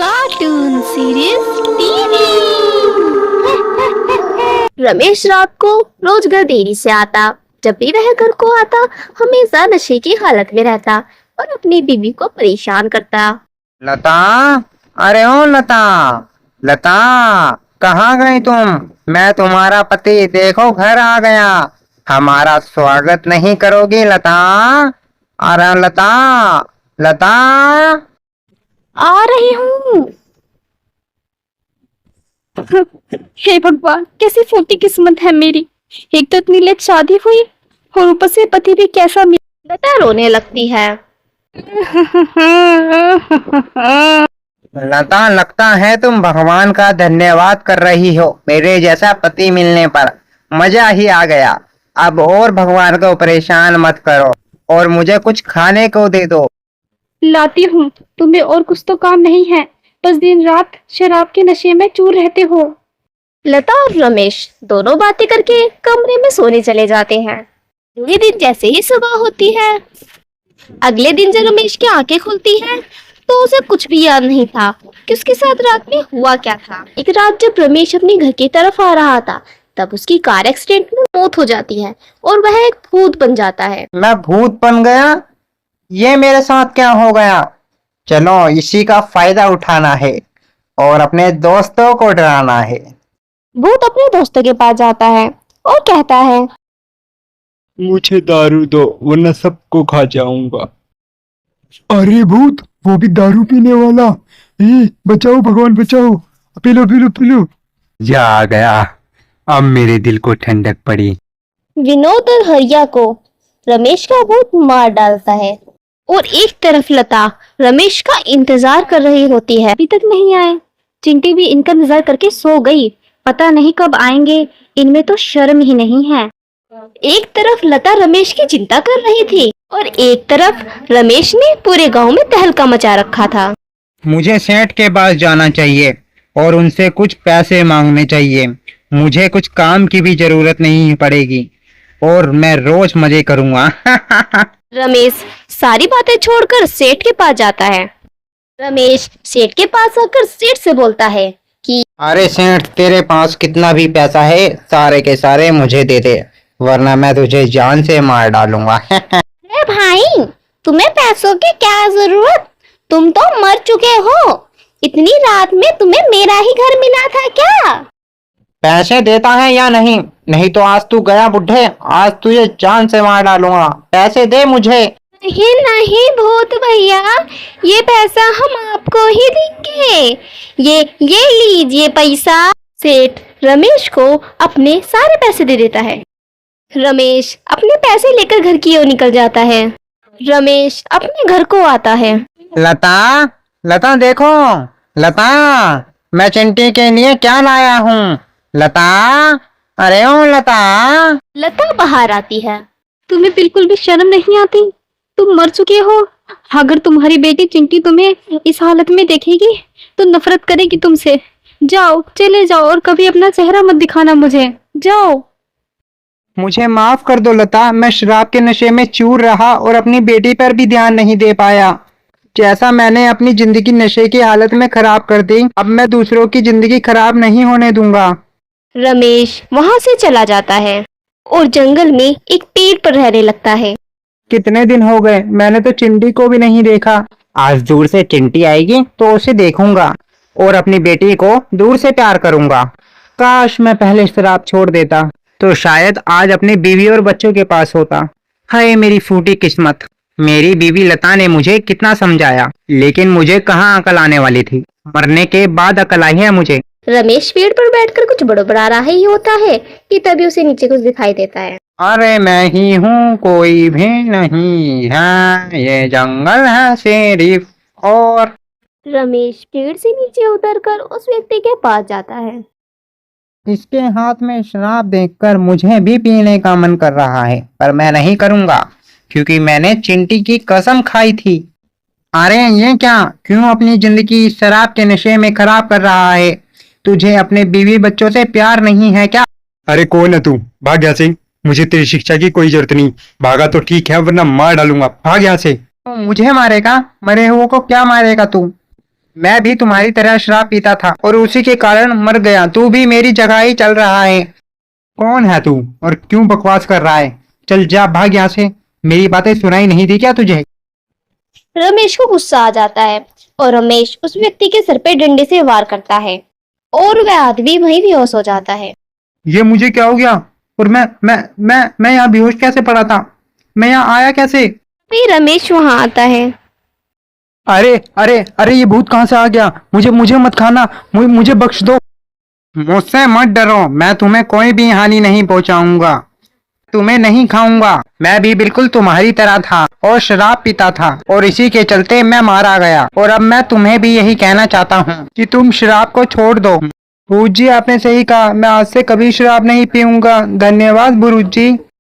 Cartoon series TV. Ramesh रात को रोज घर देरी से आता। जब भी वह घर को आता हमेशा नशे की हालत में रहता और अपनी बीवी को परेशान करता। लता, अरे ओ लता, लता कहाँ गई तुम? मैं तुम्हारा पति, देखो घर आ गया। हमारा स्वागत नहीं करोगी लता? अरे लता, लता। आ रही हूँ। हे भगवान, कैसी फूटी किस्मत है मेरी। एक तो इतनी लेट शादी हुई और ऊपर से पति भी कैसा मिला। लता रोने लगती है। लता, लगता है तुम भगवान का धन्यवाद कर रही हो मेरे जैसा पति मिलने पर। मजा ही आ गया। अब और भगवान को परेशान मत करो और मुझे कुछ खाने को दे दो। लाती हूँ। तुम्हें और कुछ तो काम नहीं है, बस दिन रात शराब के नशे में चूर रहते हो। लता और रमेश दोनों बातें करके कमरे में सोने चले जाते हैं। अगले दिन जैसे ही सुबह होती है, अगले दिन जब रमेश की आंखें खुलती हैं, तो उसे कुछ भी याद नहीं था कि उसके साथ रात में हुआ क्या था। एक रात जब रमेश अपने घर की तरफ आ रहा था, तब उसकी कार एक्सीडेंट में मौत हो जाती है और वह एक भूत बन जाता है। मैं भूत बन गया? ये मेरे साथ क्या हो गया? चलो इसी का फायदा उठाना है और अपने दोस्तों को डराना है। भूत अपने दोस्तों के पास जाता है और कहता है, मुझे दारू दो वरना सबको खा जाऊंगा। अरे भूत, वो भी दारू पीने वाला। बचाओ भगवान बचाओ, P low P low P low. जा गया, अब मेरे दिल को ठंडक पड़ी। विनोद और हरिया को रमेश का भूत मार डालता है और एक तरफ लता रमेश का इंतजार कर रही होती है। अभी तक नहीं आए। चिंटी भी इनका इंतजार करके सो गई। पता नहीं कब आएंगे, इनमें तो शर्म ही नहीं है। एक तरफ लता रमेश की चिंता कर रही थी और एक तरफ रमेश ने पूरे गांव में तहलका मचा रखा था। मुझे सेठ के पास जाना चाहिए और उनसे कुछ पैसे मांगने चाहिए। मुझे कुछ काम की भी जरूरत नहीं पड़ेगी और मैं रोज मजे करूंगा। रमेश सारी बातें छोड़कर सेठ के पास जाता है। रमेश सेठ के पास आकर सेठ से बोलता है कि अरे सेठ, तेरे पास कितना भी पैसा है सारे के सारे मुझे दे दे, वरना मैं तुझे जान से मार डालूंगा। अरे भाई, तुम्हें पैसों की क्या जरूरत? तुम तो मर चुके हो। इतनी रात में तुम्हें मेरा ही घर मिला था क्या? पैसे देता है या नहीं? नहीं तो आज तू गया बुढ़े, आज तुझे जान से मार डालूंगा। पैसे दे मुझे। नहीं नहीं भूत भैया, ये पैसा हम आपको ही देंगे। ये लीजिए पैसा। सेठ रमेश को अपने सारे पैसे दे देता है। रमेश अपने पैसे लेकर घर की ओर निकल जाता है। रमेश अपने घर को आता है। लता, लता देखो, लता मैं चिंटी के लिए क्या लाया हूँ। लता, अरे ओ लता। लता बाहर आती है। तुम्हें बिल्कुल भी शर्म नहीं आती? तुम मर चुके हो। अगर तुम्हारी बेटी चिंटी तुम्हें इस हालत में देखेगी तो नफरत करेगी तुमसे। जाओ, चले जाओ और कभी अपना चेहरा मत दिखाना मुझे। जाओ। मुझे माफ कर दो लता, मैं शराब के नशे में चूर रहा और अपनी बेटी पर भी ध्यान नहीं दे पाया। जैसा मैंने अपनी जिंदगी नशे की हालत में खराब कर दी, अब मैं दूसरों की जिंदगी खराब नहीं होने दूंगा। रमेश वहां से चला जाता है और जंगल में एक पेड़ पर रहने लगता है। कितने दिन हो गए, मैंने तो चिंटी को भी नहीं देखा। आज दूर से चिंटी आएगी तो उसे देखूंगा और अपनी बेटी को दूर से प्यार करूंगा। काश मैं पहले शराब छोड़ देता तो शायद आज अपनी बीवी और बच्चों के पास होता। हाय मेरी फूटी किस्मत। मेरी बीवी लता ने मुझे कितना समझाया, लेकिन मुझे कहाँ अकल आने वाली थी। मरने के बाद अकल आई है मुझे। रमेश पेड़ पर बैठकर कुछ बड़बड़ा रहा ही होता है कि तभी उसे नीचे कुछ दिखाई देता है। अरे मैं ही हूँ, कोई भी नहीं है, ये जंगल है सिर्फ। और रमेश पेड़ से नीचे उतरकर उस व्यक्ति के पास जाता है। इसके हाथ में शराब देखकर मुझे भी पीने का मन कर रहा है, पर मैं नहीं करूंगा क्योंकि मैंने चिंटी की कसम खाई थी। अरे ये क्या, क्यों अपनी जिंदगी शराब के नशे में खराब कर रहा है? तुझे अपने बीवी बच्चों से प्यार नहीं है क्या? अरे कौन है तू? भाग यहाँ से, मुझे तेरी शिक्षा की कोई जरूरत नहीं। भागा तो ठीक है वरना मार डालूंगा। भाग यहाँ से। मुझे मारेगा? मरे हुए को क्या मारेगा तू? मैं भी तुम्हारी तरह शराब पीता था और उसी के कारण मर गया। तू भी मेरी जगह ही चल रहा है। कौन है तू और क्यों बकवास कर रहा है? चल जा, भाग यहाँ से। मेरी बातें सुनाई नहीं दी क्या तुझे? रमेश को गुस्सा आ जाता है और रमेश उस व्यक्ति के सर पे डंडे से वार करता है और वह आदमी वहीं बेहोश हो जाता है। ये मुझे क्या हो गया? और मैं यहाँ बेहोश कैसे पड़ा था? मैं यहाँ आया कैसे? फिर रमेश वहां आता है। अरे अरे अरे, ये भूत कहाँ से आ गया? मुझे मत खाना, मुझे बख्श दो। मुझसे मत डरो, मैं तुम्हें कोई भी हानि नहीं पहुंचाऊंगा। तुम्हें नहीं खाऊंगा। मैं भी बिल्कुल तुम्हारी तरह था और शराब पीता था और इसी के चलते मैं मारा गया। और अब मैं तुम्हें भी यही कहना चाहता हूँ कि तुम शराब को छोड़ दो। बुरुज जी, आपने सही कहा, मैं आज से कभी शराब नहीं पीऊंगा। धन्यवाद बुरुज जी।